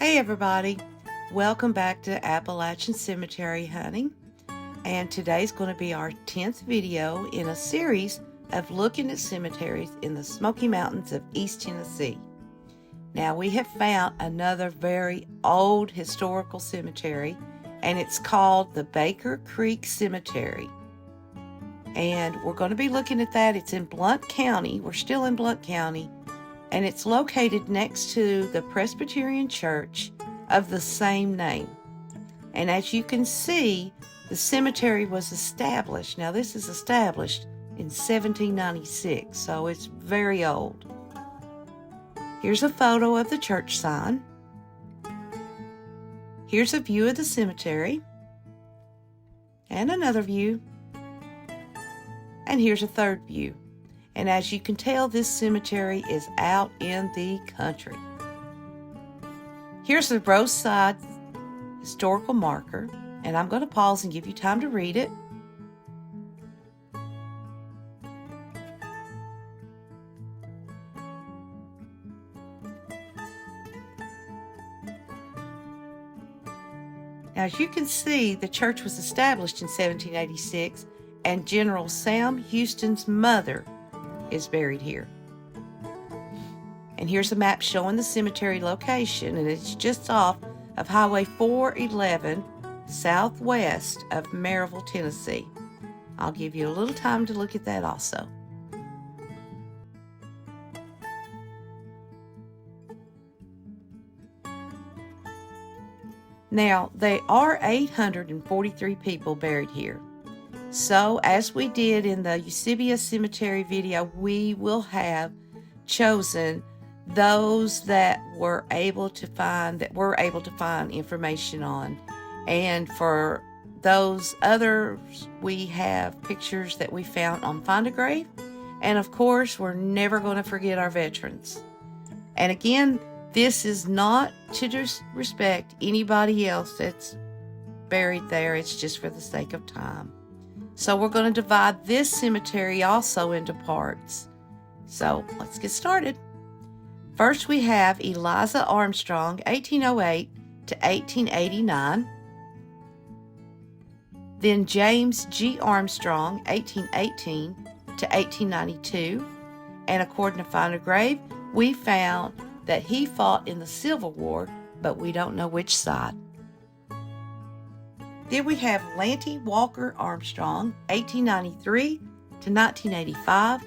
Hey everybody, welcome back to Appalachian Cemetery Hunting, and today's going to be our 10th video in a series of looking at cemeteries in the Smoky Mountains of East Tennessee. Now we have found another very old historical cemetery, and it's called the Baker Creek Cemetery. And we're going to be looking at that. It's in Blount County. We're still in Blount County. And it's located next to the Presbyterian Church of the same name. And as you can see, the cemetery was established. Now this is established in 1796, so it's very old. Here's a photo of the church sign. Here's a view of the cemetery. And another view. And here's a third view. And as you can tell, this cemetery is out in the country. Here's the roadside historical marker, and I'm going to pause and give you time to read it. Now, as you can see, the church was established in 1786, and General Sam Houston's mother is buried here. And here's a map showing the cemetery location, and it's just off of Highway 411 southwest of Maryville, Tennessee. I'll give you a little time to look at that also. Now, there are 843 people buried here. So, as we did in the Eusebius Cemetery video, we will have chosen those that we're able to find information on. And for those others, we have pictures that we found on Find a Grave. And of course, we're never going to forget our veterans. And again, this is not to disrespect anybody else that's buried there. It's just for the sake of time. So we're going to divide this cemetery also into parts. So let's get started. First we have Eliza Armstrong, 1808 to 1889. Then James G. Armstrong, 1818 to 1892. And according to Find a Grave, we found that he fought in the Civil War, but we don't know which side. Then we have Lanty Walker Armstrong, 1893 to 1985.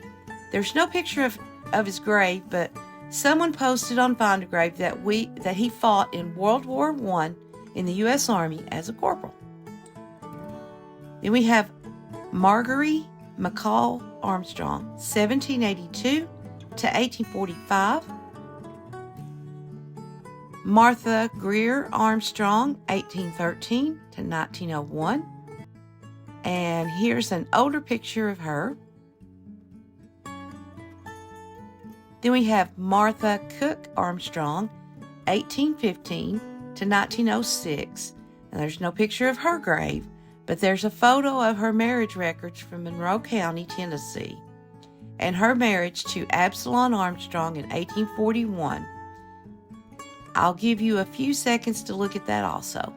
There's no picture of his grave, but someone posted on Find a Grave that he fought in World War I in the U.S. Army as a corporal. Then we have Marguerite McCall Armstrong, 1782 to 1845. Martha Greer Armstrong, 1813 to 1901. And here's an older picture of her. Then we have Martha Cook Armstrong, 1815 to 1906. And there's no picture of her grave, but there's a photo of her marriage records from Monroe County, Tennessee, and her marriage to Absalom Armstrong in 1841. I'll give you a few seconds to look at that also.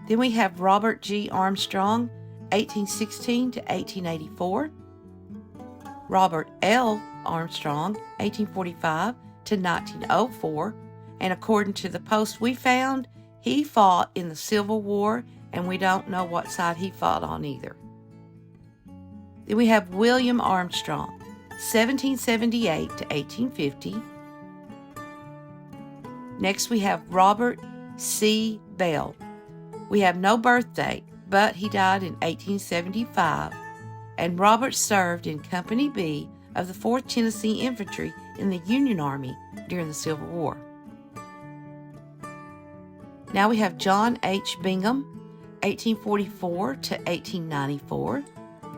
Then we have Robert G. Armstrong, 1816 to 1884. Robert L. Armstrong, 1845 to 1904. And according to the post we found, he fought in the Civil War, and we don't know what side he fought on either. Then we have William Armstrong, 1778 to 1850. Next we have Robert C. Bell. We have no birth date, but he died in 1875, and Robert served in Company B of the 4th Tennessee Infantry in the Union Army during the Civil War. Now we have John H. Bingham, 1844 to 1894.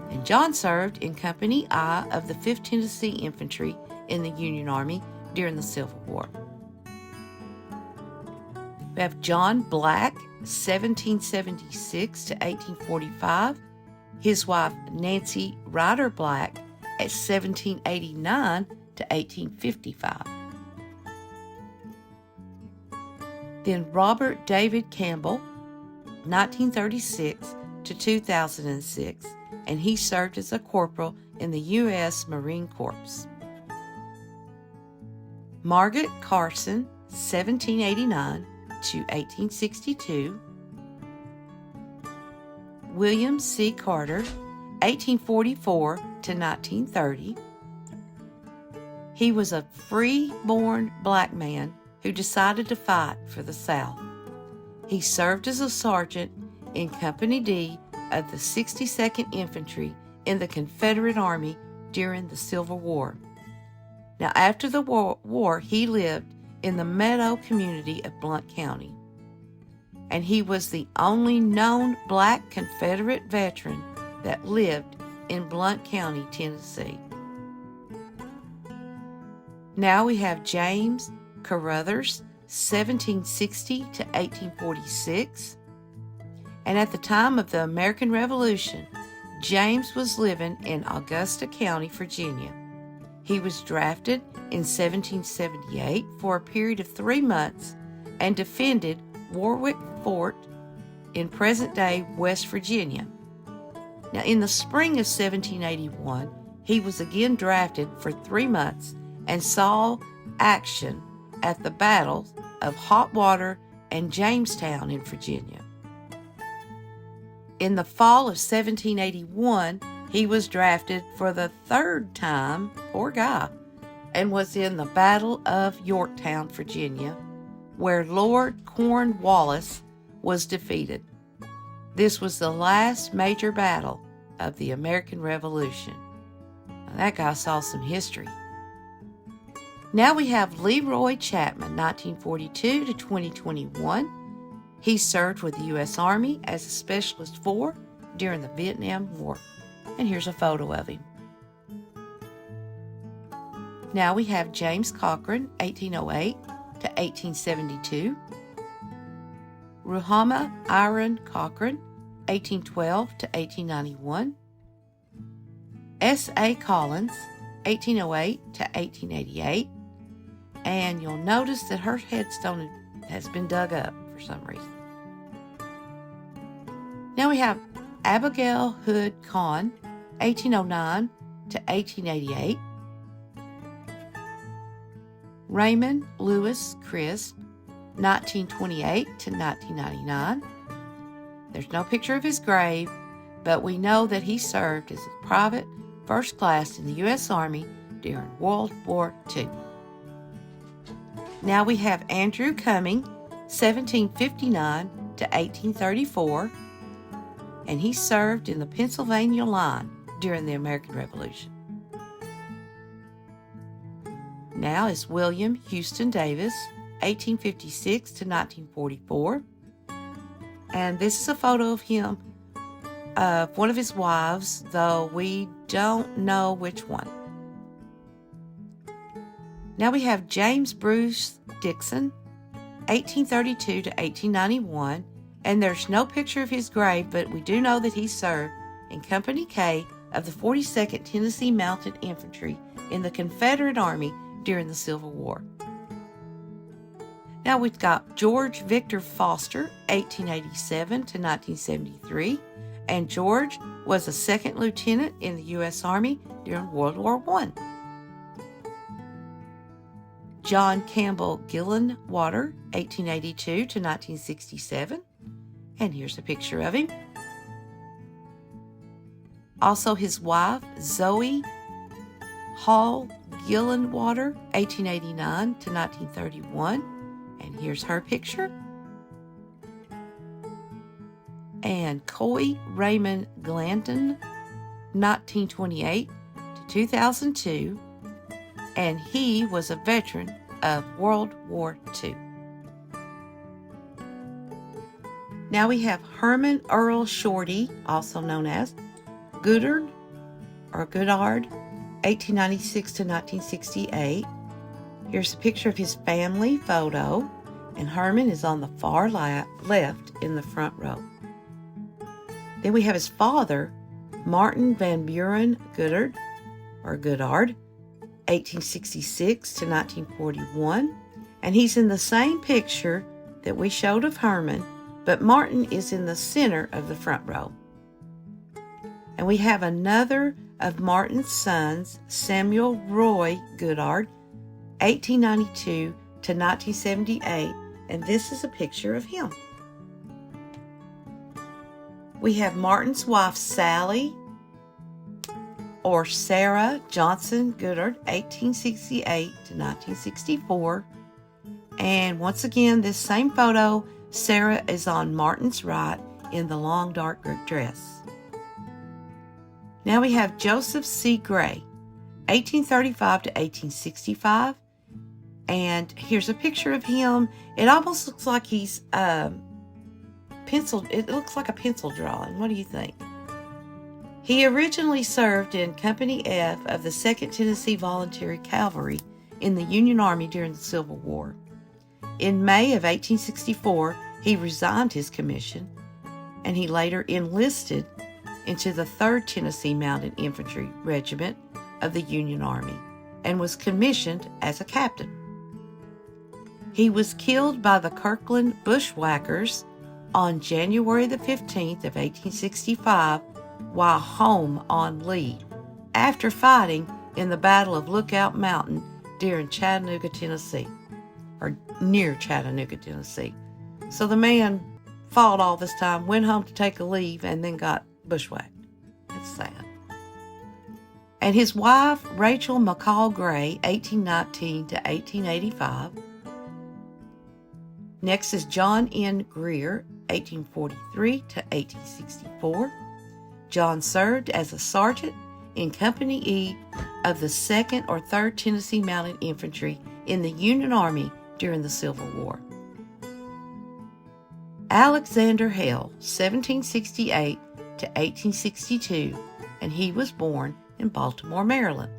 And John served in Company I of the 5th Tennessee Infantry in the Union Army during the Civil War. We have John Black, 1776 to 1845. his wife Nancy Ryder Black at 1789 to 1855. Then Robert David Campbell, 1936 to 2006, and he served as a corporal in the U.S. Marine Corps. Margaret Carson, 1789 to 1862. William C. Carter, 1844 to 1930. He was a free-born black man who decided to fight for the South. He served as a sergeant in Company D of the 62nd Infantry in the Confederate Army during the Civil War. Now, after the war, he lived in the Meadow community of Blount County, and he was the only known black Confederate veteran that lived in Blount County, Tennessee. Now we have James Carruthers, 1760 to 1846. And at the time of the American Revolution, James was living in Augusta County, Virginia. He was drafted in 1778 for a period of 3 months and defended Warwick Fort in present-day West Virginia. Now, in the spring of 1781, he was again drafted for 3 months and saw action at the battles of Hot Water and Jamestown in Virginia. In the fall of 1781, he was drafted for the 3rd time, poor guy, and was in the Battle of Yorktown, Virginia, where Lord Cornwallis was defeated. This was the last major battle of the American Revolution. Now, that guy saw some history. Now we have Leroy Chapman, 1942 to 2021. He served with the U.S. Army as a Specialist 4 during the Vietnam War. And here's a photo of him. Now we have James Cochran, 1808 to 1872. Ruhama Iron Cochran, 1812 to 1891. S.A. Collins, 1808 to 1888. And you'll notice that her headstone has been dug up for some reason. Now we have Abigail Hood Kahn, 1809 to 1888. Raymond Lewis Crisp, 1928 to 1999. There's no picture of his grave, but we know that he served as a private first class in the U.S. Army during World War II. Now we have Andrew Cumming, 1759 to 1834, and he served in the Pennsylvania line during the American Revolution. Now is William Houston Davis, 1856 to 1944, and this is a photo of him, of one of his wives, though we don't know which one. Now we have James Bruce Dixon, 1832 to 1891, and there's no picture of his grave, but we do know that he served in Company K of the 42nd Tennessee Mounted Infantry in the Confederate Army during the Civil War. Now we've got George Victor Foster, 1887 to 1973, and George was a second lieutenant in the U.S. Army during World War I. John Campbell Gillenwater, 1882 to 1967, and here's a picture of him. Also his wife, Zoe Hall Gillenwater, 1889 to 1931, and here's her picture. And Coy Raymond Glanton, 1928 to 2002, and he was a veteran of World War II. Now we have Herman Earl Shorty, also known as Goodard, 1896 to 1968. Here's a picture of his family photo, and Herman is on the far left in the front row. Then we have his father, Martin Van Buren Goddard, 1866 to 1941. And he's in the same picture that we showed of Herman, but Martin is in the center of the front row. And we have another of Martin's sons, Samuel Roy Goddard, 1892 to 1978, and this is a picture of him. We have Martin's wife, Sally, or Sarah Johnson Goddard, 1868 to 1964. And once again, this same photo, Sarah is on Martin's right in the long dark dress. Now we have Joseph C. Gray, 1835 to 1865. And here's a picture of him. It almost looks like he's it looks like a pencil drawing. What do you think? He originally served in Company F of the 2nd Tennessee Volunteer Cavalry in the Union Army during the Civil War. In May of 1864, he resigned his commission, and he later enlisted into the 3rd Tennessee Mounted Infantry Regiment of the Union Army and was commissioned as a captain. He was killed by the Kirkland Bushwhackers on January the 15th of 1865 while home on leave, after fighting in the Battle of Lookout Mountain during Chattanooga, Tennessee, or near Chattanooga, Tennessee. So the man fought all this time, went home to take a leave, and then got bushwhacked. That's sad. And his wife, Rachel McCall Gray, 1819 to 1885. Next is John N. Greer, 1843 to 1864. John served as a sergeant in Company E of the 2nd or 3rd Tennessee Mounted Infantry in the Union Army during the Civil War. Alexander Hale, 1768 to 1862, and he was born in Baltimore, Maryland.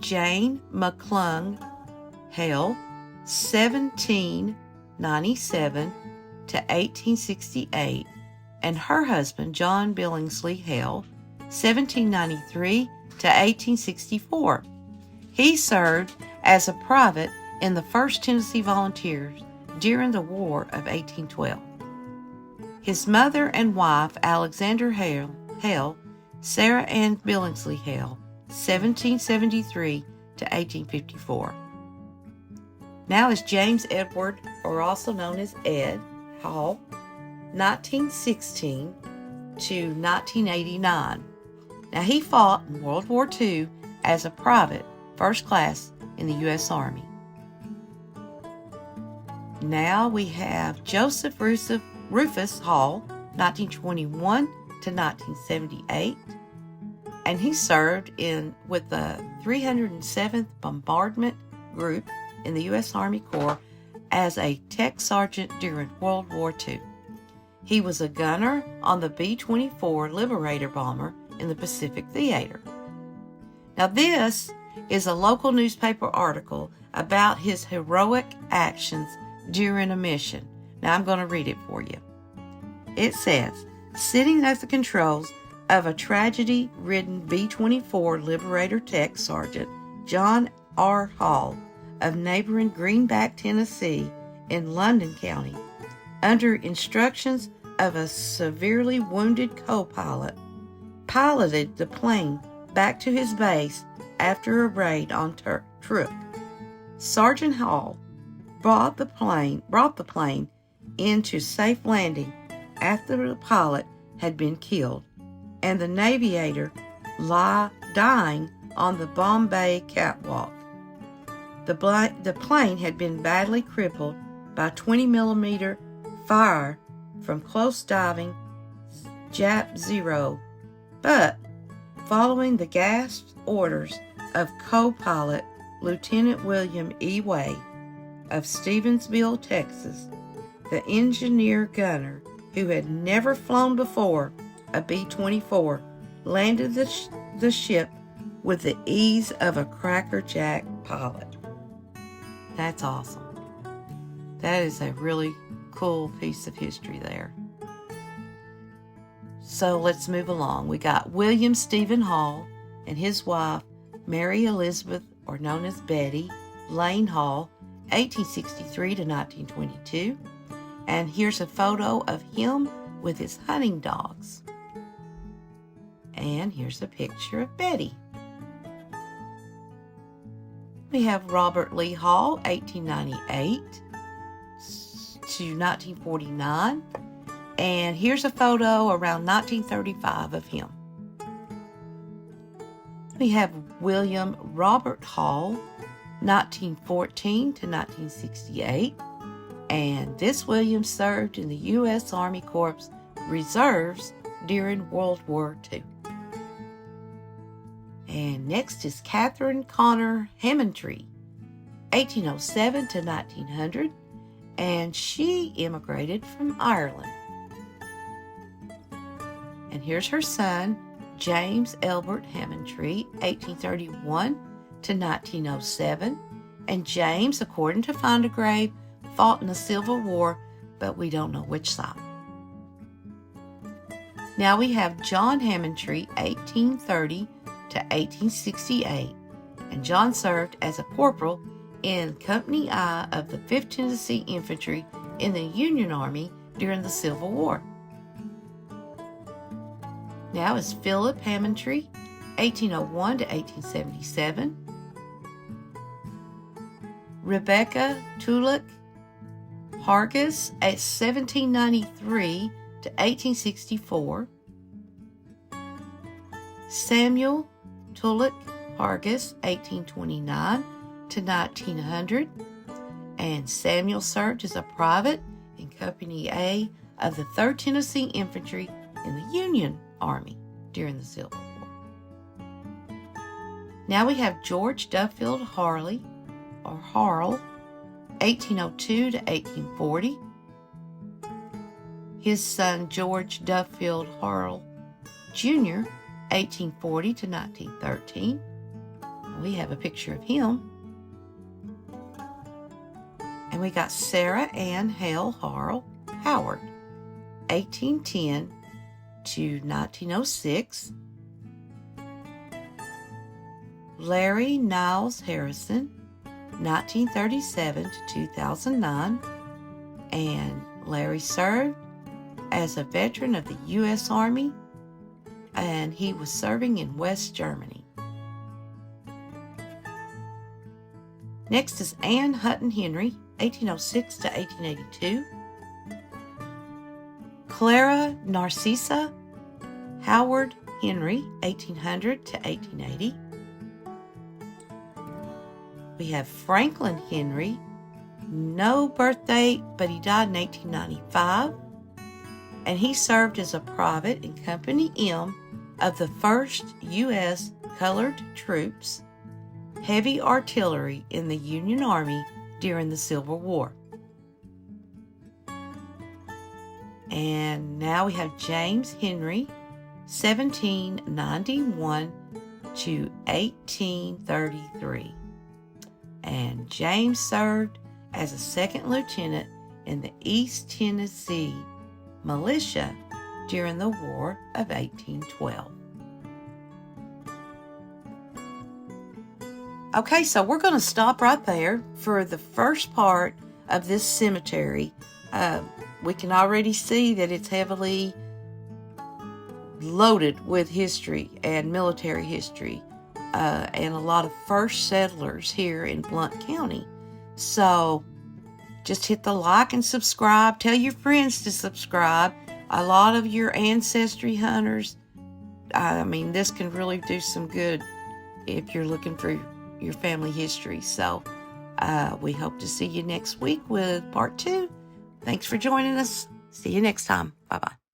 Jane McClung Hale, 1797 to 1868, and her husband, John Billingsley Hale, 1793 to 1864. He served as a private in the 1st Tennessee Volunteers during the War of 1812. His mother and wife, Alexander Hale, Sarah Ann Billingsley Hale, 1773 to 1854. Now is James Edward, or also known as Ed, Hall, 1916 to 1989. Now he fought in World War II as a private, first class in the U.S. Army. Now we have Joseph Rufus Hall, 1921 to 1978, and he served with the 307th Bombardment Group in the U.S. Army Corps as a tech sergeant during World War II. He was a gunner on the B-24 Liberator bomber in the Pacific Theater. Now this is a local newspaper article about his heroic actions during a mission. Now I'm going to read it for you. It says, sitting at the controls of a tragedy-ridden B-24 Liberator Tech Sergeant John R. Hall of neighboring Greenback, Tennessee in Blount County, under instructions of a severely wounded co-pilot, piloted the plane back to his base after a raid on Truk. Sergeant Hall brought the plane into safe landing after the pilot had been killed, and the aviator lie dying on the Bombay catwalk. The plane had been badly crippled by 20mm fire from close diving Jap Zero, but following the gasped orders of co-pilot Lieutenant William E. Way of Stevensville, Texas, the engineer gunner who had never flown before a B-24 landed the ship with the ease of a crackerjack pilot. That's awesome. That is a really cool piece of history there. So let's move along. We got William Stephen Hall and his wife, Mary Elizabeth, or known as Betty, Lane Hall, 1863 to 1922. And here's a photo of him with his hunting dogs. And here's a picture of Betty. We have Robert Lee Hall, 1898 to 1949. And here's a photo around 1935 of him. We have William Robert Hall, 1914 to 1968. And this William served in the U.S. Army Corps Reserves during World War II. And next is Catherine Connor Hammondtree, 1807 to 1900, and she immigrated from Ireland. And here's her son, James Elbert Hammondtree, 1831 to 1907. And James, according to Find a Grave, fought in the Civil War, but we don't know which side. Now we have John Hammondtree, 1830 to 1868, and John served as a corporal in Company I of the 5th Tennessee Infantry in the Union Army during the Civil War. Now is Philip Hammondtree, 1801 to 1877, Rebecca Tulloch Hargis, 1793 to 1864, Samuel Tulloch Hargis, 1829 to 1900, and Samuel served as a private in Company A of the 3rd Tennessee Infantry in the Union Army during the Civil War. Now we have George Duffield Harley, or Harl, 1802 to 1840. His son George Duffield Harl Jr., 1840 to 1913. We have a picture of him. And we got Sarah Ann Hale Harl Howard, 1810 to 1906. Larry Niles Harrison, 1937 to 2009. And Larry served as a veteran of the U.S. Army, and he was serving in West Germany. Next is Ann Hutton Henry, 1806 to 1882. Clara Narcissa Howard Henry, 1800 to 1880. We have Franklin Henry, no birth date, but he died in 1895. And he served as a private in Company M of the 1st U.S. Colored Troops, Heavy Artillery in the Union Army during the Civil War. And now we have James Henry, 1791 to 1833. And James served as a 2nd lieutenant in the East Tennessee Militia during the War of 1812. Okay, so we're going to stop right there for the first part of this cemetery. We can already see that it's heavily loaded with history and military history, and a lot of first settlers here in Blount County. So just hit the like and subscribe. Tell your friends to subscribe. A lot of your ancestry hunters, this can really do some good if you're looking for your family history. So we hope to see you next week with part 2. Thanks for joining us. See you next time. Bye-bye.